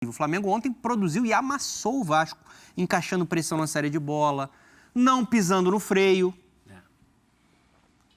O Flamengo ontem produziu e amassou o Vasco, encaixando pressão na saída de bola, não pisando no freio.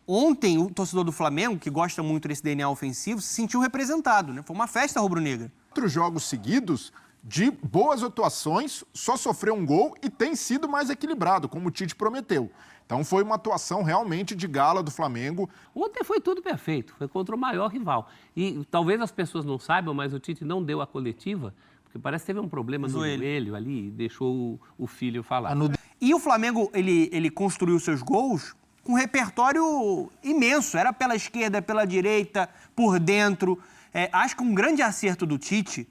Ontem, o torcedor do Flamengo, que gosta muito desse DNA ofensivo, se sentiu representado, né? Foi uma festa rubro-negra. 4 jogos seguidos de boas atuações, só sofreu um gol e tem sido mais equilibrado, como o Tite prometeu. Então foi uma atuação realmente de gala do Flamengo. Ontem foi tudo perfeito, foi contra o maior rival. E talvez as pessoas não saibam, mas o Tite não deu a coletiva, porque parece que teve um problema no joelho ali e deixou o filho falar. E o Flamengo, ele construiu seus gols com um repertório imenso. Era pela esquerda, pela direita, por dentro. Acho que um grande acerto do Tite...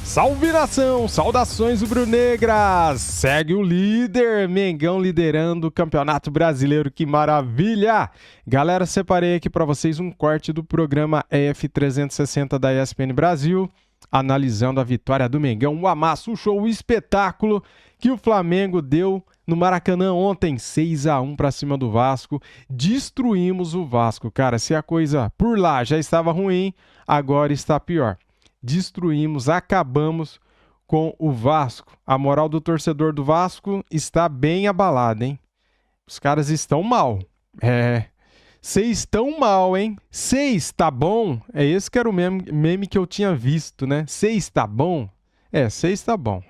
Salve nação, saudações rubro-negras, segue o líder, Mengão liderando o Campeonato Brasileiro, que maravilha! Galera, separei aqui para vocês um corte do programa EF360 da ESPN Brasil, analisando a vitória do Mengão, o amasso, o show, o espetáculo que o Flamengo deu no Maracanã ontem, 6-1 para cima do Vasco, destruímos o Vasco, cara, se a coisa por lá já estava ruim, agora está pior. Destruímos, acabamos com o Vasco. A moral do torcedor do Vasco está bem abalada, hein? Os caras estão mal. Vocês estão mal, hein? 6 tá bom? Esse que era o meme que eu tinha visto, né? 6 tá bom? 6 tá bom.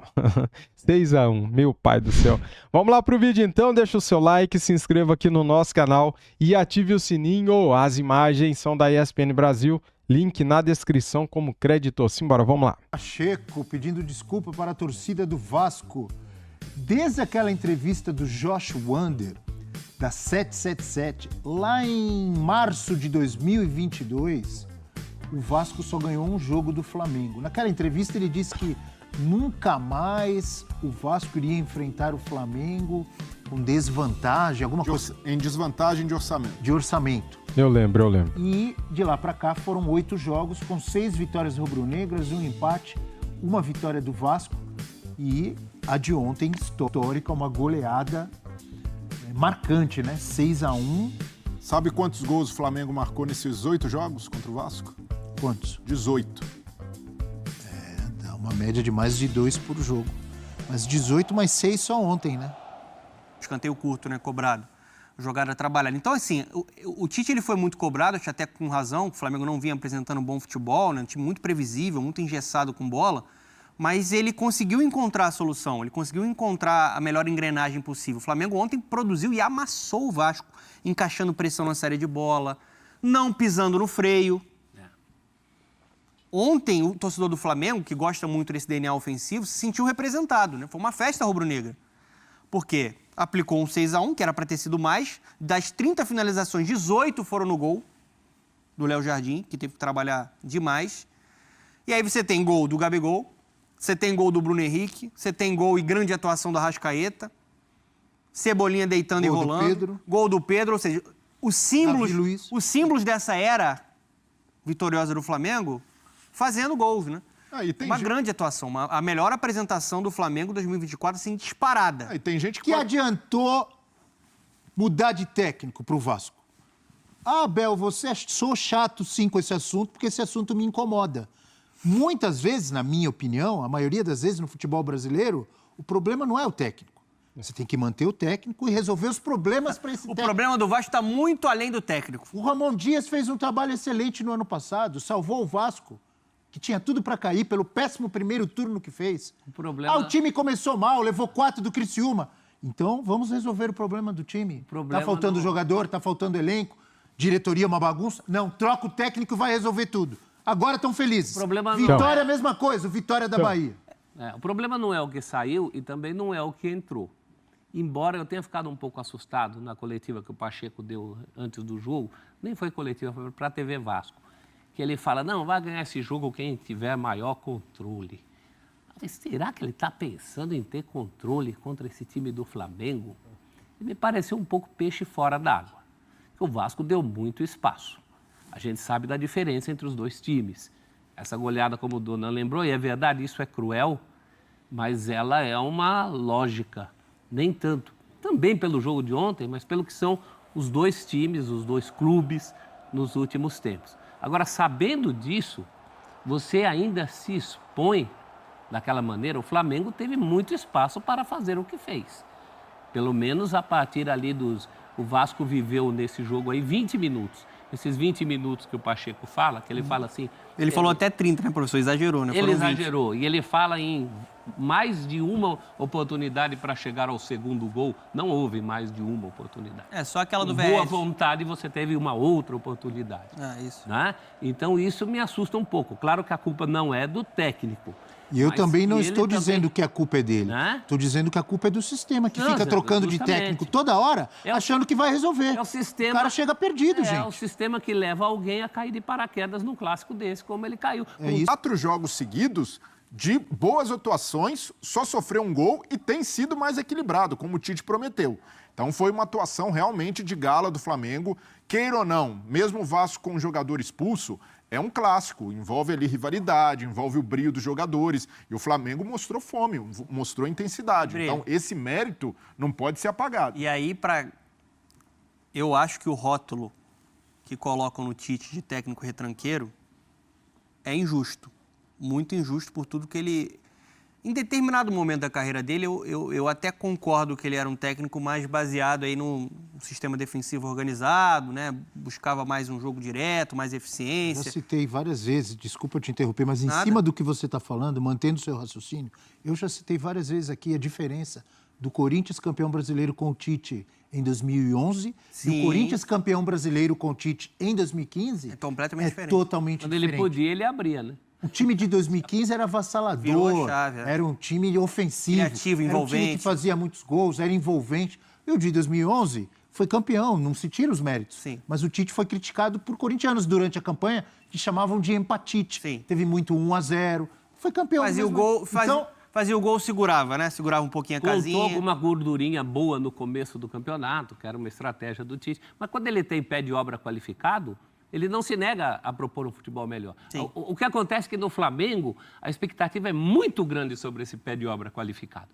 6-1, meu pai do céu. Vamos lá pro vídeo então, deixa o seu like, se inscreva aqui no nosso canal e ative o sininho. As imagens são da ESPN Brasil. Link na descrição como crédito. Simbora, vamos lá. Pacheco pedindo desculpa para a torcida do Vasco. Desde aquela entrevista do Josh Wander, da 777, lá em março de 2022, o Vasco só ganhou um jogo do Flamengo. Naquela entrevista ele disse que nunca mais o Vasco iria enfrentar o Flamengo com desvantagem, alguma coisa... Em desvantagem de orçamento. Eu lembro. E de lá para cá foram 8 jogos com 6 vitórias rubro-negras, 1 empate, 1 vitória do Vasco e a de ontem histórica, uma goleada marcante, né? 6-1. Sabe quantos gols o Flamengo marcou nesses 8 jogos contra o Vasco? Quantos? 18. Dá uma média de mais de 2 por jogo. Mas 18 mais 6 só ontem, né? Escanteio curto, né? Cobrado. Jogada trabalhada. Então, assim, o Tite ele foi muito cobrado, acho até com razão, o Flamengo não vinha apresentando um bom futebol, né? Um time muito previsível, muito engessado com bola, mas ele conseguiu encontrar a solução, ele conseguiu encontrar a melhor engrenagem possível. O Flamengo ontem produziu e amassou o Vasco, encaixando pressão na saída de bola, não pisando no freio. Ontem, o torcedor do Flamengo, que gosta muito desse DNA ofensivo, se sentiu representado, né? Foi uma festa rubro-negra. Por quê? Aplicou um 6-1, que era para ter sido mais. Das 30 finalizações, 18 foram no gol do Léo Jardim, que teve que trabalhar demais. E aí você tem gol do Gabigol, você tem gol do Bruno Henrique, você tem gol e grande atuação do Arrascaeta, Cebolinha deitando Gol e do rolando. Pedro. Gol do Pedro, ou seja, os símbolos dessa era vitoriosa do Flamengo fazendo gols, né? Uma grande atuação, a melhor apresentação do Flamengo 2024, assim, disparada. E tem gente que adiantou mudar de técnico para o Vasco? Bel, sou chato sim com esse assunto, porque esse assunto me incomoda. Muitas vezes, na minha opinião, a maioria das vezes no futebol brasileiro, o problema não é o técnico. Você tem que manter o técnico e resolver os problemas para esse técnico. O problema do Vasco está muito além do técnico. O Ramon Dias fez um trabalho excelente no ano passado, salvou o Vasco, que tinha tudo para cair pelo péssimo primeiro turno que fez. O time começou mal, levou 4 do Criciúma. Então, vamos resolver o problema do time. Tá faltando jogador, tá faltando elenco, diretoria uma bagunça. Não, troca o técnico e vai resolver tudo. Agora estão felizes. Vitória é a mesma coisa, Vitória da Bahia. O problema não é o que saiu e também não é o que entrou. Embora eu tenha ficado um pouco assustado na coletiva que o Pacheco deu antes do jogo, nem foi coletiva, foi para a TV Vasco. Que ele fala, não, vai ganhar esse jogo quem tiver maior controle. Mas será que ele está pensando em ter controle contra esse time do Flamengo? E me pareceu um pouco peixe fora d'água. O Vasco deu muito espaço. A gente sabe da diferença entre os dois times. Essa goleada, como o Donan lembrou, e é verdade, isso é cruel, mas ela é uma lógica. Nem tanto. Também pelo jogo de ontem, mas pelo que são os dois times, os dois clubes, nos últimos tempos. Agora, sabendo disso, você ainda se expõe daquela maneira. O Flamengo teve muito espaço para fazer o que fez. Pelo menos a partir ali o Vasco viveu nesse jogo aí 20 minutos. Esses 20 minutos que o Pacheco fala, que ele fala assim... Ele falou até 30, né, professor? Exagerou, né? Ele Foram 20. exagerou. E ele fala em mais de uma oportunidade para chegar ao segundo gol. Não houve mais de uma oportunidade. É, só aquela do Com boa VS. vontade, você teve uma outra oportunidade. Isso. Né? Então, isso me assusta um pouco. Claro que a culpa não é do técnico. E eu mas também não ele estou dizendo que a culpa é dele. Né? Estou dizendo que a culpa é do sistema, que Não, fica trocando de justamente. técnico toda hora, É o- achando que vai resolver. É o sistema... O cara chega perdido, É gente. o sistema que leva alguém a cair de paraquedas num clássico desse, como ele caiu. É isso. 4 jogos seguidos de boas atuações, só sofreu um gol e tem sido mais equilibrado, como o Tite prometeu. Então foi uma atuação realmente de gala do Flamengo. Queira ou não, mesmo o Vasco com um jogador expulso, é um clássico, envolve ali rivalidade, envolve o brio dos jogadores. E o Flamengo mostrou fome, mostrou intensidade. Brilho. Então esse mérito não pode ser apagado. E aí, eu acho que o rótulo que colocam no Tite de técnico retranqueiro é injusto. Muito injusto por tudo que ele... Em determinado momento da carreira dele, eu até concordo que ele era um técnico mais baseado aí no sistema defensivo organizado, né? Buscava mais um jogo direto, mais Já eficiência. citei várias vezes, desculpa te interromper, mas em Nada. cima do que você está falando, mantendo o seu raciocínio, eu já citei várias vezes aqui a diferença do Corinthians campeão brasileiro com o Tite em 2011 e Sim. o Corinthians campeão brasileiro com o Tite em 2015 É completamente diferente. totalmente Quando diferente. ele podia, ele abria, né? O time de 2015 era Virou avassalador, a chave, é. era um time ofensivo, Criativo, era um time envolvente. que fazia muitos gols, era envolvente. E o de 2011 foi campeão, não se tira os méritos. Sim. Mas o Tite foi criticado por corintianos durante a campanha, que chamavam de empatite. Sim. Teve muito 1-0, foi campeão. Fazia o mesmo. gol, Então, fazia o gol, segurava, né? Segurava um pouquinho a Contou casinha. com uma gordurinha boa no começo do campeonato, que era uma estratégia do Tite. Mas quando ele tem pé de obra qualificado, ele não se nega a propor um futebol melhor. Sim. O que acontece é que no Flamengo, a expectativa é muito grande sobre esse pé de obra qualificado.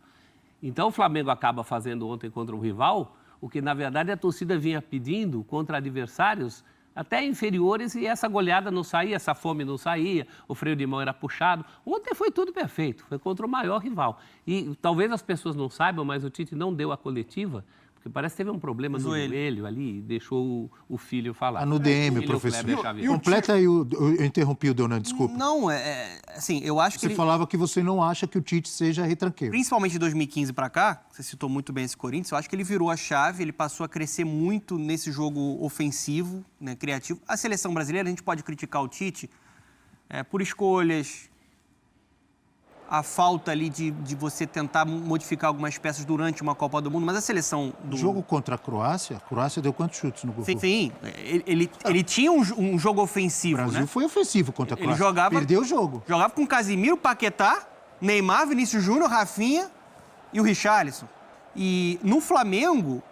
Então, o Flamengo acaba fazendo ontem contra um rival, o que, na verdade, a torcida vinha pedindo contra adversários até inferiores e essa goleada não saía, essa fome não saía, o freio de mão era puxado. Ontem foi tudo perfeito, foi contra o maior rival. E talvez as pessoas não saibam, mas o Tite não deu a coletiva, porque parece que teve um problema no joelho ali e deixou o filho falar. no DM, Ele e o professor. Kleber Xavier. Completa aí, eu interrompi o Donan, desculpa. Não, assim, eu acho que Você ele... falava que você não acha que o Tite seja retranqueiro. Principalmente de 2015 para cá, você citou muito bem esse Corinthians, eu acho que ele virou a chave, ele passou a crescer muito nesse jogo ofensivo, né, criativo. A seleção brasileira, a gente pode criticar o Tite por escolhas, a falta ali de você tentar modificar algumas peças durante uma Copa do Mundo, mas a seleção do... O jogo contra a Croácia deu quantos chutes no gol? Sim, ele tinha um jogo O ofensivo, Brasil né? foi ofensivo contra a Ele Croácia. jogava- Perdeu o jogo. Jogava com Casimiro, Paquetá, Neymar, Vinícius Júnior, Rafinha e o Richarlison. E no Flamengo,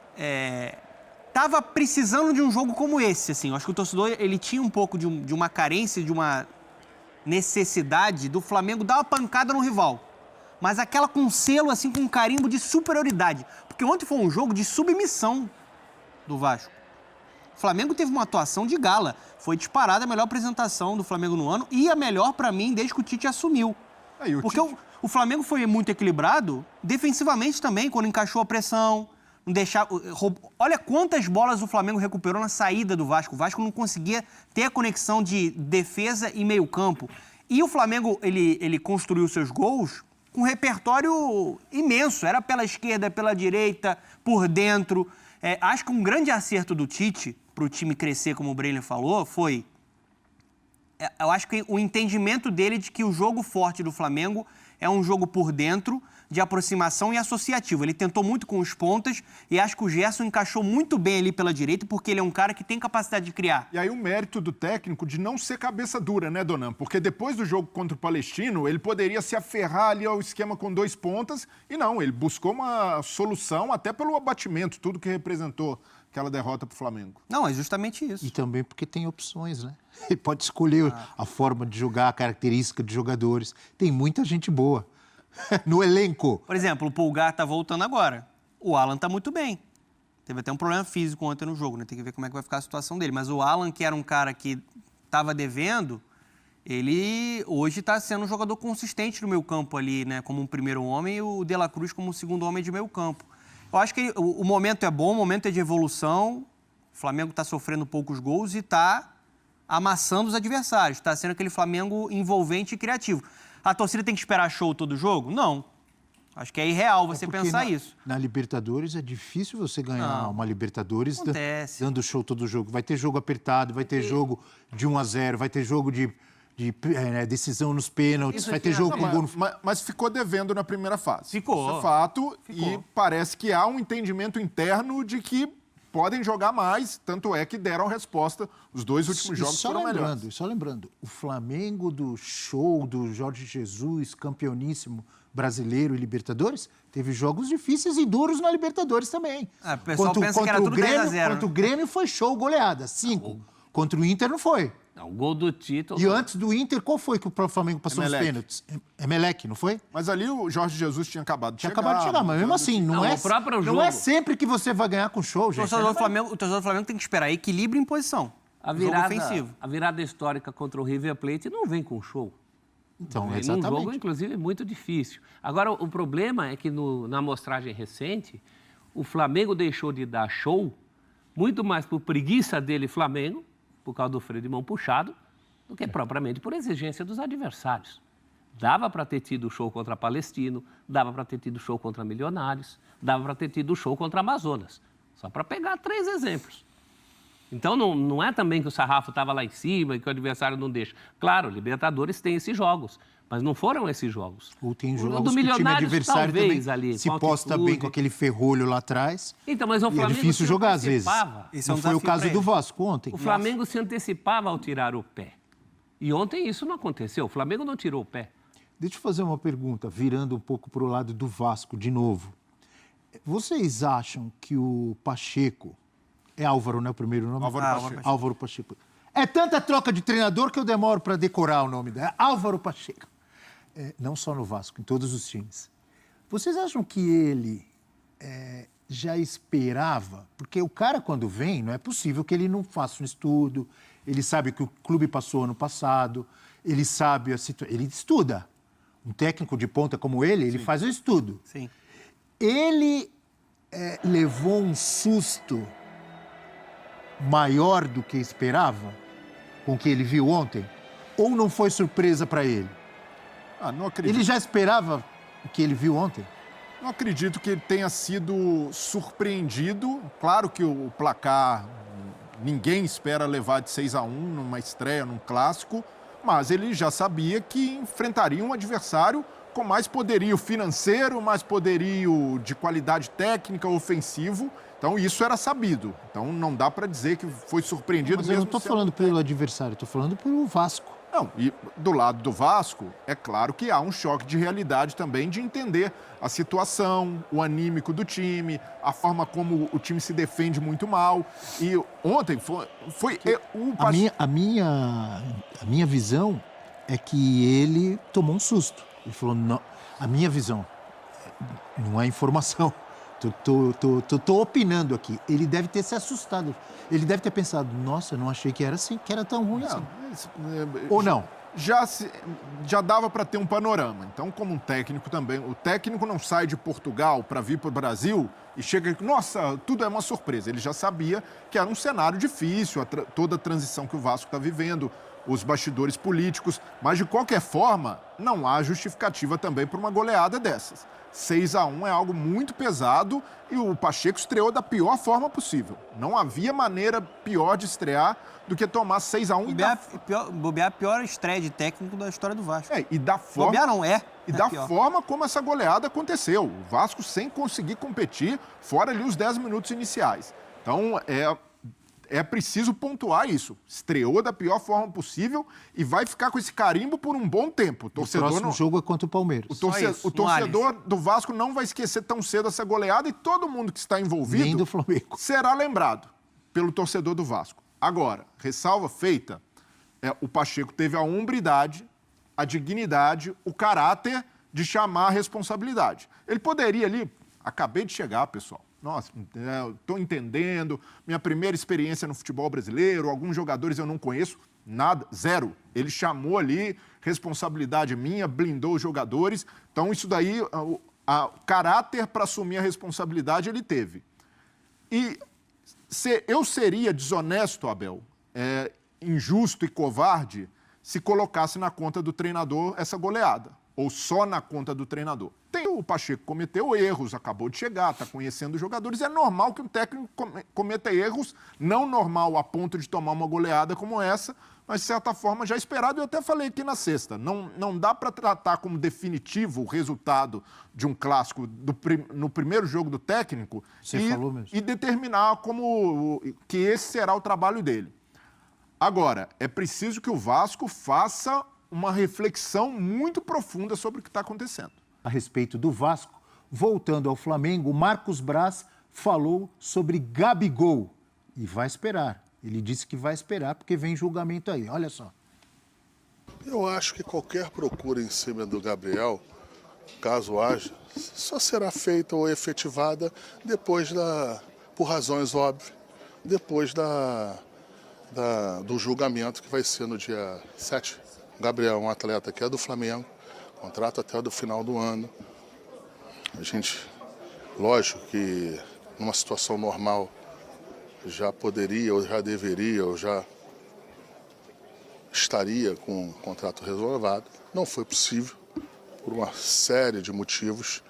tava precisando de um jogo como esse, assim. Eu acho que o torcedor, ele tinha um pouco de uma carência, de uma necessidade do Flamengo dar uma pancada no rival. Mas aquela com selo, assim, com um carimbo de superioridade. Porque ontem foi um jogo de submissão do Vasco. O Flamengo teve uma atuação de gala. Foi disparada a melhor apresentação do Flamengo no ano e a melhor pra mim desde que o Tite assumiu. Aí, o Porque Tite- o Flamengo foi muito equilibrado defensivamente também, quando encaixou a pressão, não deixava, olha quantas bolas o Flamengo recuperou na saída do Vasco. O Vasco não conseguia ter a conexão de defesa e meio-campo. E o Flamengo, ele construiu seus gols com um repertório imenso. Era pela esquerda, pela direita, por dentro. Acho que um grande acerto do Tite, para o time crescer, como o Breiner falou, foi... Eu acho que o entendimento dele de que o jogo forte do Flamengo é um jogo por dentro, de aproximação e associativo. Ele tentou muito com os pontas e acho que o Gerson encaixou muito bem ali pela direita, porque ele é um cara que tem capacidade de criar. E aí o mérito do técnico de não ser cabeça dura, né, Donan? Porque depois do jogo contra o Palestino, ele poderia se aferrar ali ao esquema com 2 pontas e não, ele buscou uma solução até pelo abatimento, tudo que representou aquela derrota para o Flamengo. Não, é justamente isso. E também porque tem opções, né? Ele pode escolher a forma de jogar, a característica de jogadores. Tem muita gente boa no elenco. Por exemplo, o Pulgar tá voltando agora. O Alan tá muito bem. Teve até um problema físico ontem no jogo, né? Tem que ver como é que vai ficar a situação dele. Mas o Alan, que era um cara que estava devendo, ele hoje está sendo um jogador consistente no meio campo ali, né? Como um primeiro homem e o De La Cruz como um segundo homem de meio campo. Eu acho que o momento é bom, o momento é de evolução. O Flamengo está sofrendo poucos gols e está amassando os adversários. Está sendo aquele Flamengo envolvente e criativo. A torcida tem que esperar show todo jogo? Não. Acho que é irreal você pensar isso. Na Libertadores é difícil você ganhar uma Libertadores dando show todo jogo. Vai ter jogo apertado, vai ter jogo de 1-0, vai ter jogo de decisão nos pênaltis, vai ter jogo com gol no... Mas ficou devendo na primeira fase. Ficou. Isso é fato. Ficou. E parece que há um entendimento interno de que podem jogar mais, tanto é que deram resposta. Os 2 últimos jogos foram melhores. Só lembrando, o Flamengo do show do Jorge Jesus, campeoníssimo brasileiro e Libertadores, teve jogos difíceis e duros na Libertadores também. O pessoal pensa que era tudo 10-0. Contra o Grêmio foi show, goleada, 5. Contra o Inter não foi. Não, o gol do título... E antes do Inter, qual foi que o Flamengo passou nos Emelec. pênaltis? Emelec, não foi? Mas ali o Jorge Jesus tinha acabado de chegar. Tinha acabado de chegar, mas mesmo assim, não o próprio jogo. é sempre que você vai ganhar com show, O gente. torcedor do Flamengo tem que esperar equilíbrio em posição. Jogo ofensivo. A virada histórica contra o River Plate não vem com show. Então, Num exatamente. jogo, inclusive, muito difícil. Agora, o problema é que na amostragem recente, o Flamengo deixou de dar show muito mais por preguiça dele, Flamengo, por causa do freio de mão puxado, do que propriamente por exigência dos adversários. Dava para ter tido show contra Palestino, dava para ter tido show contra Milionários, dava para ter tido show contra Amazonas. Só para pegar 3 exemplos. Então, não é também que o sarrafo estava lá em cima e que o adversário não deixa. Claro, Libertadores tem esses jogos, mas não foram esses jogos. Ou tem O jogos do que o time Milionários, adversário talvez, também ali, se com posta altitude. bem com aquele ferrolho lá atrás. Então, mas o E é Flamengo difícil se jogar às vezes. antecipava. Esse é um Não foi o desafio caso pra do ele. Vasco ontem. O Flamengo se antecipava ao tirar o pé. E ontem isso não aconteceu. O Flamengo não tirou o pé. Deixa eu fazer uma pergunta, virando um pouco para o lado do Vasco de novo. Vocês acham que o Pacheco... É Álvaro, né, o primeiro nome? Álvaro Pacheco. Pacheco. É tanta troca de treinador que eu demoro para decorar o nome dela. Álvaro Pacheco. Não só no Vasco, em todos os times. Vocês acham que ele já esperava? Porque o cara, quando vem, não é possível que ele não faça um estudo. Ele sabe que o clube passou ano passado. Ele sabe a situação. Ele estuda. Um técnico de ponta como ele faz o estudo. Sim. Ele levou um susto maior do que esperava com o que ele viu ontem? Ou não foi surpresa para ele? Não acredito. Ele já esperava o que ele viu ontem? Não acredito que ele tenha sido surpreendido. Claro que o placar, ninguém espera levar de 6-1 numa estreia, num clássico, mas ele já sabia que enfrentaria um adversário com mais poderio financeiro, mais poderio de qualidade técnica, ofensivo. Então, isso era sabido. Então, não dá para dizer que foi surpreendido Mas mesmo. eu não estou falando pelo adversário, estou falando pelo Vasco. Não, e do lado do Vasco, é claro que há um choque de realidade também de entender a situação, o anímico do time, a forma como o time se defende muito mal. E ontem A minha visão é que ele tomou um susto. Ele falou, não, a minha visão, não é informação. Tô opinando aqui. Ele deve ter se assustado. Ele deve ter pensado, nossa, eu não achei que era assim, que era tão ruim assim. Ou não? Já dava para ter um panorama. Então, como um técnico também, o técnico não sai de Portugal para vir para o Brasil e chega e, nossa, tudo é uma surpresa. Ele já sabia que era um cenário difícil, toda a transição que o Vasco está vivendo, os bastidores políticos, mas de qualquer forma, não há justificativa também para uma goleada dessas. 6-1 é algo muito pesado e o Pacheco estreou da pior forma possível. Não havia maneira pior de estrear do que tomar 6-1 Bobear a pior estreia de técnico da história do Vasco. E da forma... Bobear não é. E da forma como essa goleada aconteceu. O Vasco sem conseguir competir, fora ali os 10 minutos iniciais. Então, é preciso pontuar isso. Estreou da pior forma possível e vai ficar com esse carimbo por um bom tempo. O próximo jogo é contra o Palmeiras. O torcedor do Vasco não vai esquecer tão cedo essa goleada e todo mundo que está envolvido Nem do Flamengo. será lembrado pelo torcedor do Vasco. Agora, ressalva feita, o Pacheco teve a hombridade, a dignidade, o caráter de chamar a responsabilidade. Ele poderia ali, acabei de chegar, pessoal, nossa, estou entendendo, minha primeira experiência no futebol brasileiro, alguns jogadores eu não conheço, nada, zero. Ele chamou ali, responsabilidade minha, blindou os jogadores. Então, isso daí, o caráter para assumir a responsabilidade ele teve. E eu seria desonesto, Abel, injusto e covarde, se colocasse na conta do treinador essa goleada, ou só na conta do treinador. O Pacheco cometeu erros, acabou de chegar, está conhecendo os jogadores. É normal que um técnico cometa erros, não normal a ponto de tomar uma goleada como essa, mas, de certa forma, já esperado. Eu até falei aqui na sexta, não dá para tratar como definitivo o resultado de um clássico no primeiro jogo do técnico e determinar que esse será o trabalho dele. Agora, é preciso que o Vasco faça uma reflexão muito profunda sobre o que está acontecendo. A respeito do Vasco, voltando ao Flamengo, Marcos Braz falou sobre Gabigol e vai esperar. Ele disse que vai esperar porque vem julgamento aí. Olha só. Eu acho que qualquer procura em cima do Gabriel, caso haja, só será feita ou efetivada depois por razões óbvias, depois do julgamento que vai ser no dia 7. O Gabriel é um atleta que é do Flamengo, contrato até do final do ano. A gente, lógico que numa situação normal já poderia, ou já deveria, ou já estaria com o contrato renovado. Não foi possível, por uma série de motivos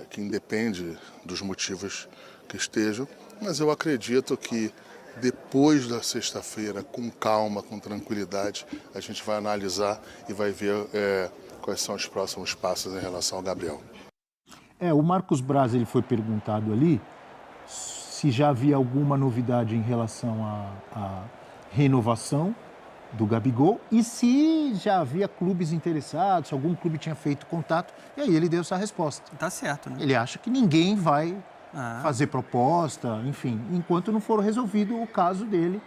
que independe dos motivos que estejam, mas eu acredito que depois da sexta-feira, com calma, com tranquilidade, a gente vai analisar e vai ver quais são os próximos passos em relação ao Gabriel. O Marcos Braz, ele foi perguntado ali se já havia alguma novidade em relação à renovação do Gabigol e se já havia clubes interessados, se algum clube tinha feito contato, e aí ele deu essa resposta. Tá certo, né? Ele acha que ninguém vai fazer proposta, enfim, enquanto não for resolvido o caso dele,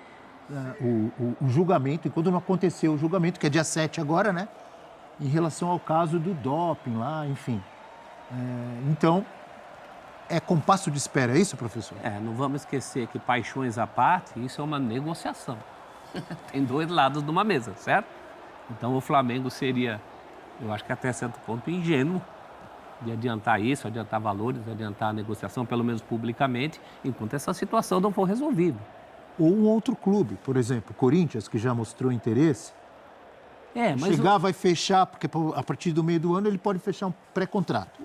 o julgamento, enquanto não aconteceu o julgamento, que é dia 7 agora, né? Em relação ao caso do doping lá, enfim. Então, é compasso de espera, é isso, professor? Não vamos esquecer que, paixões à parte, isso é uma negociação. Tem dois lados de uma mesa, certo? Então, o Flamengo seria, eu acho que até certo ponto, ingênuo de adiantar isso, adiantar valores, adiantar a negociação, pelo menos publicamente, enquanto essa situação não for resolvida. Ou um outro clube, por exemplo, Corinthians, que já mostrou interesse, vai fechar, porque a partir do meio do ano ele pode fechar um pré-contrato.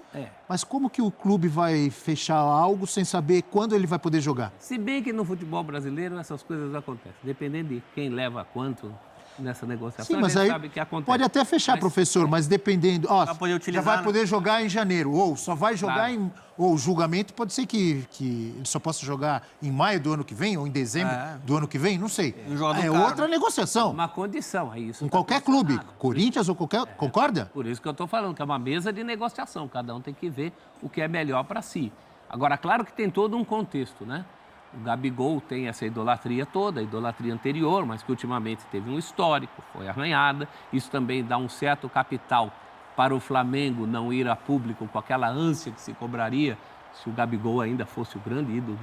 Mas como que o clube vai fechar algo sem saber quando ele vai poder jogar? Se bem que no futebol brasileiro essas coisas acontecem, dependendo de quem leva quanto nessa negociação, sim, mas a gente aí sabe que acontece. Pode até fechar, professor, mas dependendo... já vai poder jogar em janeiro, ou só vai jogar ou o julgamento pode ser que ele só possa jogar em maio do ano que vem, ou em dezembro do ano que vem, não sei. Outra negociação. Uma condição, é isso. Em qualquer clube, Corinthians ou qualquer... Concorda? Por isso que eu estou falando, que é uma mesa de negociação, cada um tem que ver o que é melhor para si. Agora, claro que tem todo um contexto, né? O Gabigol tem essa idolatria toda, a idolatria anterior, mas que ultimamente teve um histórico, foi arranhada. Isso também dá um certo capital para o Flamengo não ir a público com aquela ânsia que se cobraria se o Gabigol ainda fosse o grande ídolo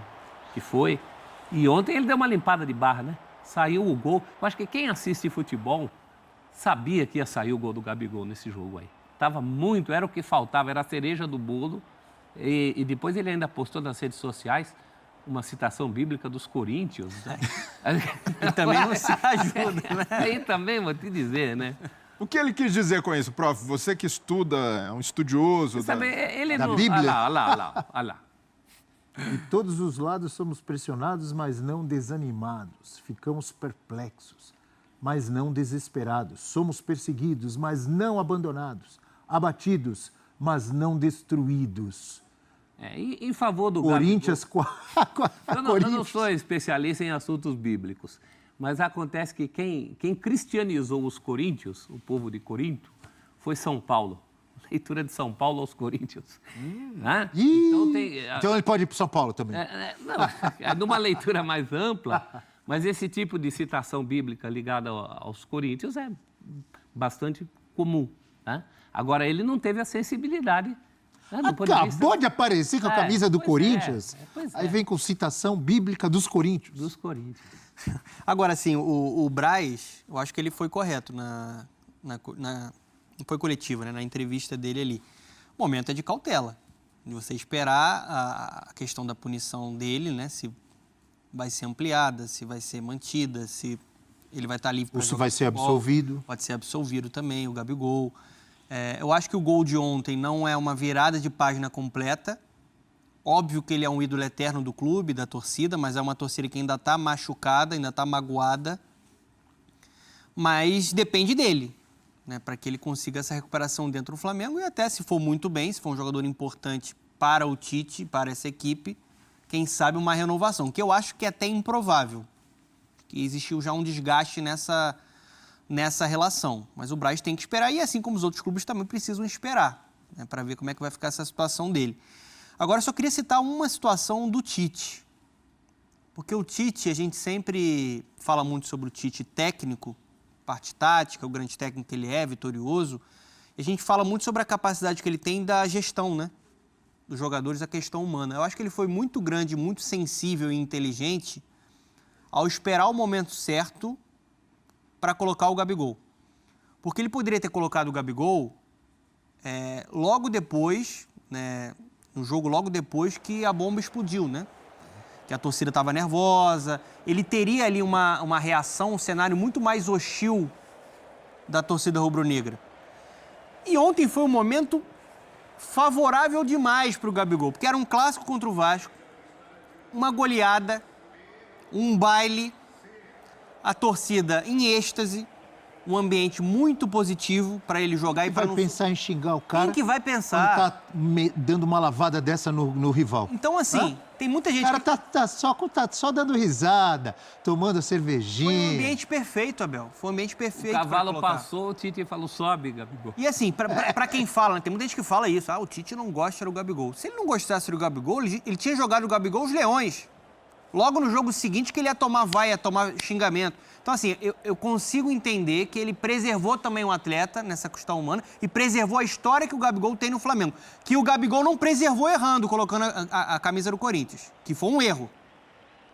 que foi. E ontem ele deu uma limpada de barra, né? Saiu o gol. Eu acho que quem assiste futebol sabia que ia sair o gol do Gabigol nesse jogo aí. Era o que faltava, era a cereja do bolo. E depois ele ainda postou nas redes sociais uma citação bíblica dos Coríntios. Né? E também não se ajuda, né? Aí também vou te dizer, né? O que ele quis dizer com isso, prof? Você que estuda, é um estudioso da Bíblia. Olha lá. De todos os lados somos pressionados, mas não desanimados. Ficamos perplexos, mas não desesperados. Somos perseguidos, mas não abandonados. Abatidos, mas não destruídos. Em favor do Corinthians... Eu não sou especialista em assuntos bíblicos, mas acontece que quem cristianizou os coríntios, o povo de Corinto, foi São Paulo. Leitura de São Paulo aos Coríntios. Então ele pode ir para São Paulo também. Numa leitura mais ampla, mas esse tipo de citação bíblica ligada aos Coríntios é bastante comum. Né? Agora, ele não teve a sensibilidade do ponto de vista- Acabou de aparecer com a camisa do pois Corinthians. pois Aí é. vem com citação bíblica dos Coríntios. Dos Corinthians. Agora, assim, o Braz, eu acho que ele foi correto não foi coletiva, né? Na entrevista dele ali. O momento é de cautela, de você esperar a questão da punição dele, né? Se vai ser ampliada, se vai ser mantida, se ele vai estar livre para Ou se jogar vai ser futebol. absolvido. Pode ser absolvido também, o Gabigol. Eu acho que o gol de ontem não é uma virada de página completa. Óbvio que ele é um ídolo eterno do clube, da torcida, mas é uma torcida que ainda está machucada, ainda está magoada. Mas depende dele, né, para que ele consiga essa recuperação dentro do Flamengo e até se for muito bem, se for um jogador importante para o Tite, para essa equipe, quem sabe uma renovação, que eu acho que é até improvável, que existiu já um desgaste nessa relação. Mas o Braz tem que esperar e assim como os outros clubes também precisam esperar, né, para ver como é que vai ficar essa situação dele. Agora, eu só queria citar uma situação do Tite, porque o Tite, a gente sempre fala muito sobre o Tite técnico, parte tática, o grande técnico que ele é, vitorioso, e a gente fala muito sobre a capacidade que ele tem da gestão, né, dos jogadores, a questão humana. Eu acho que ele foi muito grande, muito sensível e inteligente ao esperar o momento certo para colocar o Gabigol. Porque ele poderia ter colocado o Gabigol logo depois, né, no jogo logo depois que a bomba explodiu, né? Que a torcida estava nervosa. Ele teria ali uma reação, um cenário muito mais hostil da torcida rubro-negra. E ontem foi um momento favorável demais para o Gabigol, porque era um clássico contra o Vasco, uma goleada, um baile, a torcida em êxtase, um ambiente muito positivo para ele jogar e para Vai pensar em xingar o cara. Quem que vai quando pensar? tá dando uma lavada dessa no rival. Então, assim, tem muita O gente cara que... tá só dando risada, tomando cervejinha. Foi um ambiente perfeito, Abel. Foi um ambiente O perfeito para cavalo colocar. passou, o Tite falou, sobe, Gabigol. E assim, pra quem fala, né, tem muita gente que fala isso. O Tite não gosta do Gabigol. Se ele não gostasse do Gabigol, ele tinha jogado o Gabigol os Leões. Logo no jogo seguinte que ele ia tomar vaia, ia tomar xingamento. Então, assim, eu consigo entender que ele preservou também o atleta nessa questão humana e preservou a história que o Gabigol tem no Flamengo. Que o Gabigol não preservou errando, colocando a camisa do Corinthians. Que foi um erro.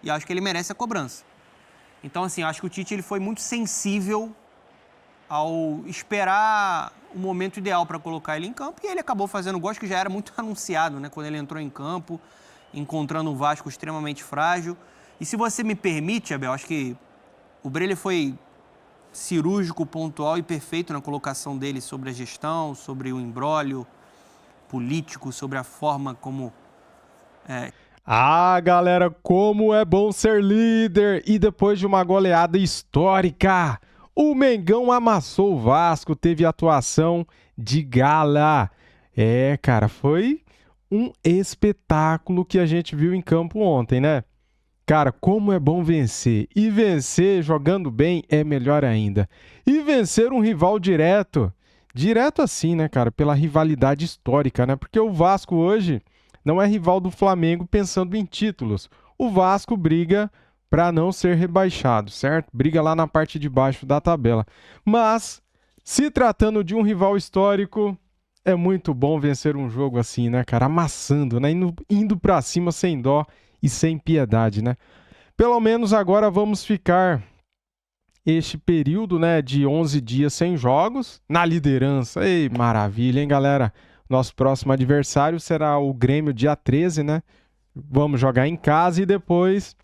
E acho que ele merece a cobrança. Então, assim, acho que o Tite ele foi muito sensível ao esperar o momento ideal para colocar ele em campo. E ele acabou fazendo o gol, que já era muito anunciado, né? Quando ele entrou em campo, encontrando um Vasco extremamente frágil. E se você me permite, Abel, acho que o Breler foi cirúrgico, pontual e perfeito na colocação dele sobre a gestão, sobre o imbróglio político, sobre a forma como... Galera, como é bom ser líder! E depois de uma goleada histórica, o Mengão amassou o Vasco, teve atuação de gala. Cara, foi um espetáculo que a gente viu em campo ontem, né? Cara, como é bom vencer. E vencer jogando bem é melhor ainda. E vencer um rival direto. Direto assim, né, cara? Pela rivalidade histórica, né? Porque o Vasco hoje não é rival do Flamengo pensando em títulos. O Vasco briga para não ser rebaixado, certo? Briga lá na parte de baixo da tabela. Mas, se tratando de um rival histórico, é muito bom vencer um jogo assim, né, cara? Amassando, né? Indo pra cima sem dó e sem piedade, né? Pelo menos agora vamos ficar este período, né, de 11 dias sem jogos na liderança. Ei, maravilha, hein, galera? Nosso próximo adversário será o Grêmio dia 13, né? Vamos jogar em casa e depois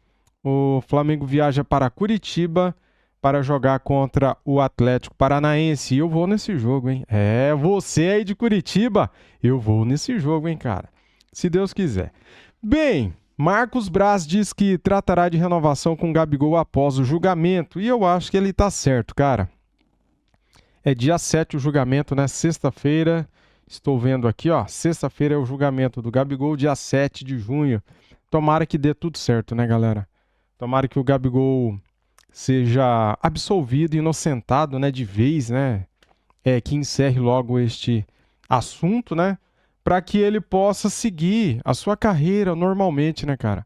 o Flamengo viaja para Curitiba para jogar contra o Atlético Paranaense. E eu vou nesse jogo, hein? Você aí de Curitiba, eu vou nesse jogo, hein, cara? Se Deus quiser. Bem, Marcos Braz diz que tratará de renovação com o Gabigol após o julgamento. E eu acho que ele tá certo, cara. É dia 7 o julgamento, né? Sexta-feira. Estou vendo aqui, ó. Sexta-feira é o julgamento do Gabigol, dia 7 de junho. Tomara que dê tudo certo, né, galera? Tomara que o Gabigol seja absolvido, inocentado, né, de vez, né? Que encerre logo este assunto, né? Para que ele possa seguir a sua carreira normalmente, né, cara?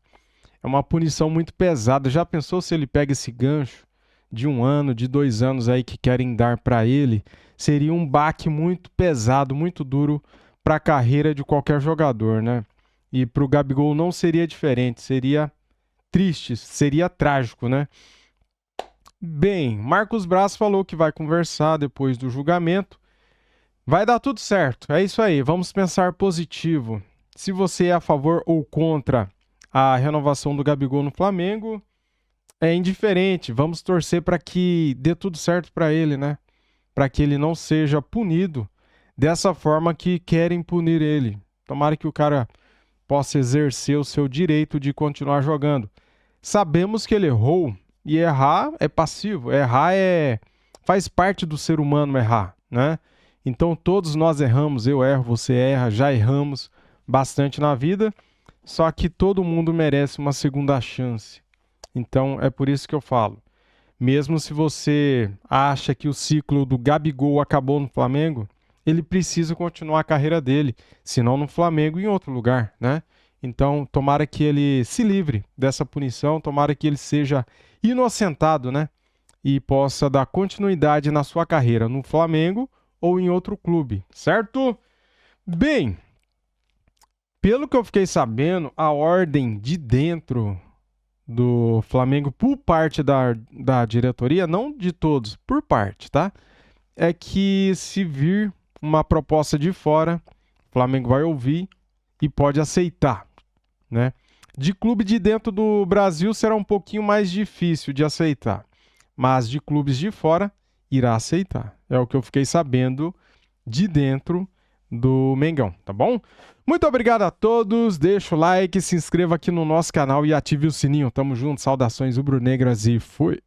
É uma punição muito pesada. Já pensou se ele pega esse gancho de 1 ano, de 2 anos aí que querem dar para ele? Seria um baque muito pesado, muito duro para a carreira de qualquer jogador, né? E para o Gabigol não seria diferente, seria triste, seria trágico, né? Bem, Marcos Braz falou que vai conversar depois do julgamento. Vai dar tudo certo, é isso aí, vamos pensar positivo. Se você é a favor ou contra a renovação do Gabigol no Flamengo, é indiferente, vamos torcer para que dê tudo certo para ele, né? Para que ele não seja punido dessa forma que querem punir ele. Tomara que o cara possa exercer o seu direito de continuar jogando. Sabemos que ele errou, e errar é passivo, errar faz parte do ser humano errar, né? Então todos nós erramos, eu erro, você erra, já erramos bastante na vida, só que todo mundo merece uma segunda chance. Então é por isso que eu falo, mesmo se você acha que o ciclo do Gabigol acabou no Flamengo, ele precisa continuar a carreira dele, se não no Flamengo, em outro lugar, né? Então, tomara que ele se livre dessa punição, tomara que ele seja inocentado, né? E possa dar continuidade na sua carreira no Flamengo ou em outro clube, certo? Bem, pelo que eu fiquei sabendo, a ordem de dentro do Flamengo, por parte da diretoria, não de todos, por parte, tá? É que se vir uma proposta de fora, o Flamengo vai ouvir e pode aceitar, né? De clube de dentro do Brasil será um pouquinho mais difícil de aceitar, mas de clubes de fora irá aceitar. É o que eu fiquei sabendo de dentro do Mengão, tá bom? Muito obrigado a todos, deixa o like, se inscreva aqui no nosso canal e ative o sininho. Tamo junto, saudações rubro-negras e fui!